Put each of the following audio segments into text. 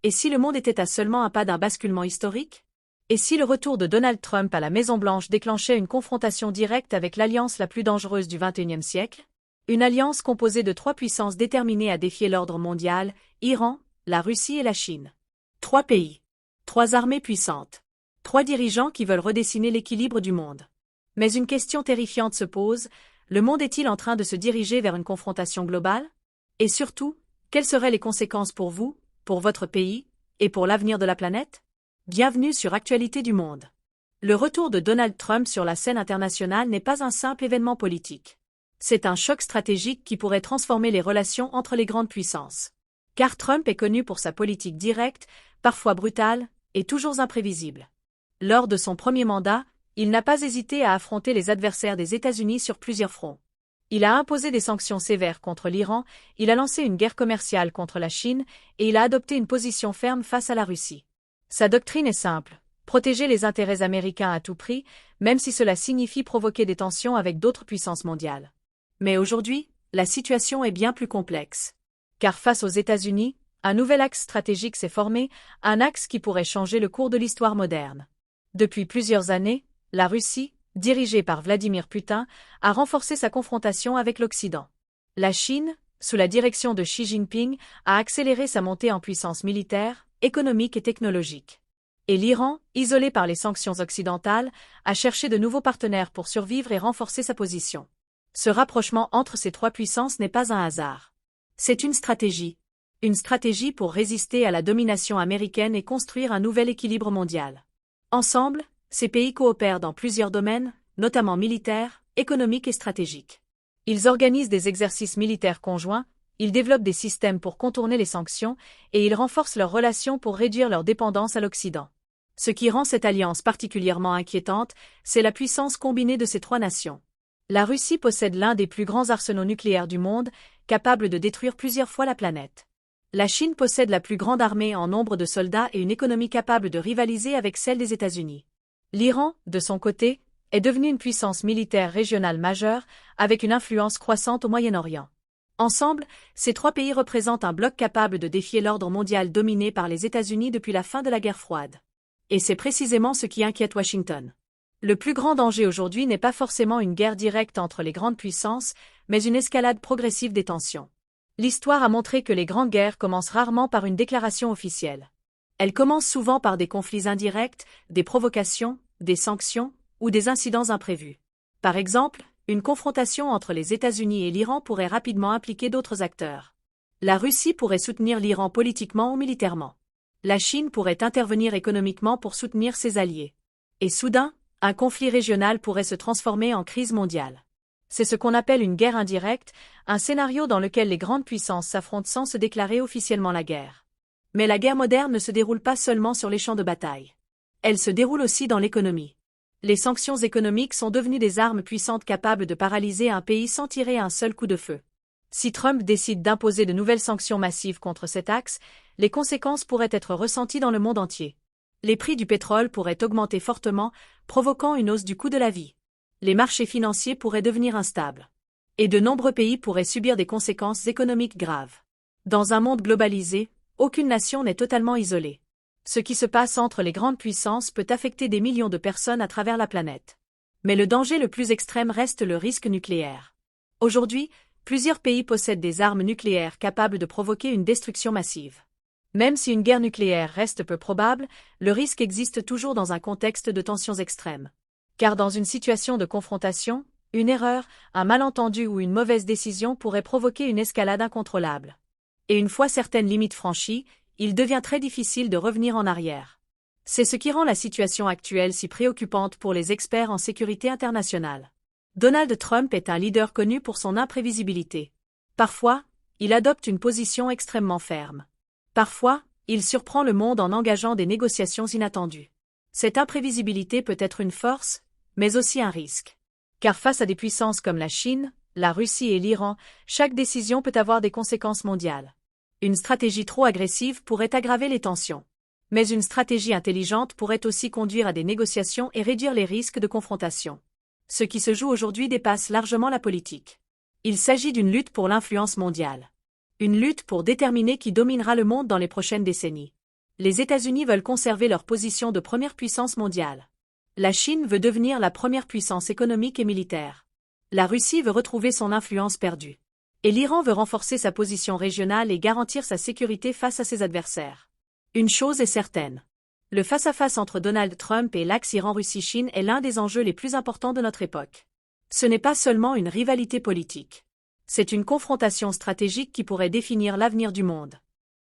Et si le monde était à seulement un pas d'un basculement historique? Et si le retour de Donald Trump à la Maison-Blanche déclenchait une confrontation directe avec l'alliance la plus dangereuse du XXIe siècle? Une alliance composée de trois puissances déterminées à défier l'ordre mondial, Iran, la Russie et la Chine. Trois pays. Trois armées puissantes. Trois dirigeants qui veulent redessiner l'équilibre du monde. Mais une question terrifiante se pose, le monde est-il en train de se diriger vers une confrontation globale? Et surtout, quelles seraient les conséquences pour vous, pour votre pays, et pour l'avenir de la planète? Bienvenue sur Actualité du Monde. Le retour de Donald Trump sur la scène internationale n'est pas un simple événement politique. C'est un choc stratégique qui pourrait transformer les relations entre les grandes puissances. Car Trump est connu pour sa politique directe, parfois brutale, et toujours imprévisible. Lors de son premier mandat, il n'a pas hésité à affronter les adversaires des États-Unis sur plusieurs fronts. Il a imposé des sanctions sévères contre l'Iran, il a lancé une guerre commerciale contre la Chine, et il a adopté une position ferme face à la Russie. Sa doctrine est simple, protéger les intérêts américains à tout prix, même si cela signifie provoquer des tensions avec d'autres puissances mondiales. Mais aujourd'hui, la situation est bien plus complexe. Car face aux États-Unis, un nouvel axe stratégique s'est formé, un axe qui pourrait changer le cours de l'histoire moderne. Depuis plusieurs années, la Russie, dirigée par Vladimir Poutine, a renforcé sa confrontation avec l'Occident. La Chine, sous la direction de Xi Jinping, a accéléré sa montée en puissance militaire, économique et technologique. Et l'Iran, isolé par les sanctions occidentales, a cherché de nouveaux partenaires pour survivre et renforcer sa position. Ce rapprochement entre ces trois puissances n'est pas un hasard. C'est une stratégie. Une stratégie pour résister à la domination américaine et construire un nouvel équilibre mondial. Ensemble, ces pays coopèrent dans plusieurs domaines, notamment militaires, économiques et stratégiques. Ils organisent des exercices militaires conjoints, ils développent des systèmes pour contourner les sanctions, et ils renforcent leurs relations pour réduire leur dépendance à l'Occident. Ce qui rend cette alliance particulièrement inquiétante, c'est la puissance combinée de ces trois nations. La Russie possède l'un des plus grands arsenaux nucléaires du monde, capable de détruire plusieurs fois la planète. La Chine possède la plus grande armée en nombre de soldats et une économie capable de rivaliser avec celle des États-Unis. L'Iran, de son côté, est devenu une puissance militaire régionale majeure, avec une influence croissante au Moyen-Orient. Ensemble, ces trois pays représentent un bloc capable de défier l'ordre mondial dominé par les États-Unis depuis la fin de la guerre froide. Et c'est précisément ce qui inquiète Washington. Le plus grand danger aujourd'hui n'est pas forcément une guerre directe entre les grandes puissances, mais une escalade progressive des tensions. L'histoire a montré que les grandes guerres commencent rarement par une déclaration officielle. Elles commencent souvent par des conflits indirects, des provocations, des sanctions ou des incidents imprévus. Par exemple, une confrontation entre les États-Unis et l'Iran pourrait rapidement impliquer d'autres acteurs. La Russie pourrait soutenir l'Iran politiquement ou militairement. La Chine pourrait intervenir économiquement pour soutenir ses alliés. Et soudain, un conflit régional pourrait se transformer en crise mondiale. C'est ce qu'on appelle une guerre indirecte, un scénario dans lequel les grandes puissances s'affrontent sans se déclarer officiellement la guerre. Mais la guerre moderne ne se déroule pas seulement sur les champs de bataille. Elle se déroule aussi dans l'économie. Les sanctions économiques sont devenues des armes puissantes capables de paralyser un pays sans tirer un seul coup de feu. Si Trump décide d'imposer de nouvelles sanctions massives contre cet axe, les conséquences pourraient être ressenties dans le monde entier. Les prix du pétrole pourraient augmenter fortement, provoquant une hausse du coût de la vie. Les marchés financiers pourraient devenir instables. Et de nombreux pays pourraient subir des conséquences économiques graves. Dans un monde globalisé, aucune nation n'est totalement isolée. Ce qui se passe entre les grandes puissances peut affecter des millions de personnes à travers la planète. Mais le danger le plus extrême reste le risque nucléaire. Aujourd'hui, plusieurs pays possèdent des armes nucléaires capables de provoquer une destruction massive. Même si une guerre nucléaire reste peu probable, le risque existe toujours dans un contexte de tensions extrêmes. Car dans une situation de confrontation, une erreur, un malentendu ou une mauvaise décision pourrait provoquer une escalade incontrôlable. Et une fois certaines limites franchies, il devient très difficile de revenir en arrière. C'est ce qui rend la situation actuelle si préoccupante pour les experts en sécurité internationale. Donald Trump est un leader connu pour son imprévisibilité. Parfois, il adopte une position extrêmement ferme. Parfois, il surprend le monde en engageant des négociations inattendues. Cette imprévisibilité peut être une force, mais aussi un risque. Car face à des puissances comme la Chine, la Russie et l'Iran, chaque décision peut avoir des conséquences mondiales. Une stratégie trop agressive pourrait aggraver les tensions. Mais une stratégie intelligente pourrait aussi conduire à des négociations et réduire les risques de confrontation. Ce qui se joue aujourd'hui dépasse largement la politique. Il s'agit d'une lutte pour l'influence mondiale. Une lutte pour déterminer qui dominera le monde dans les prochaines décennies. Les États-Unis veulent conserver leur position de première puissance mondiale. La Chine veut devenir la première puissance économique et militaire. La Russie veut retrouver son influence perdue. Et l'Iran veut renforcer sa position régionale et garantir sa sécurité face à ses adversaires. Une chose est certaine. Le face-à-face entre Donald Trump et l'axe Iran-Russie-Chine est l'un des enjeux les plus importants de notre époque. Ce n'est pas seulement une rivalité politique. C'est une confrontation stratégique qui pourrait définir l'avenir du monde.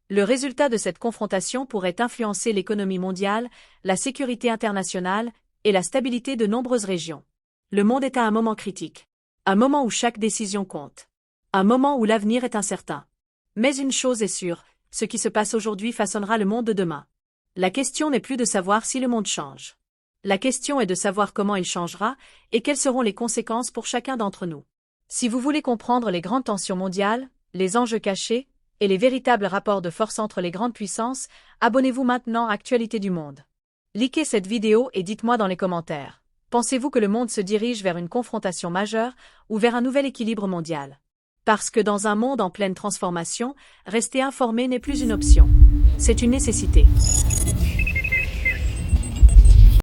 Le résultat de cette confrontation pourrait influencer l'économie mondiale, la sécurité internationale et la stabilité de nombreuses régions. Le monde est à un moment critique. Un moment où chaque décision compte. Un moment où l'avenir est incertain. Mais une chose est sûre, ce qui se passe aujourd'hui façonnera le monde de demain. La question n'est plus de savoir si le monde change. La question est de savoir comment il changera et quelles seront les conséquences pour chacun d'entre nous. Si vous voulez comprendre les grandes tensions mondiales, les enjeux cachés et les véritables rapports de force entre les grandes puissances, abonnez-vous maintenant à Actualité du Monde. Likez cette vidéo et dites-moi dans les commentaires. Pensez-vous que le monde se dirige vers une confrontation majeure ou vers un nouvel équilibre mondial? Parce que dans un monde en pleine transformation, rester informé n'est plus une option. C'est une nécessité.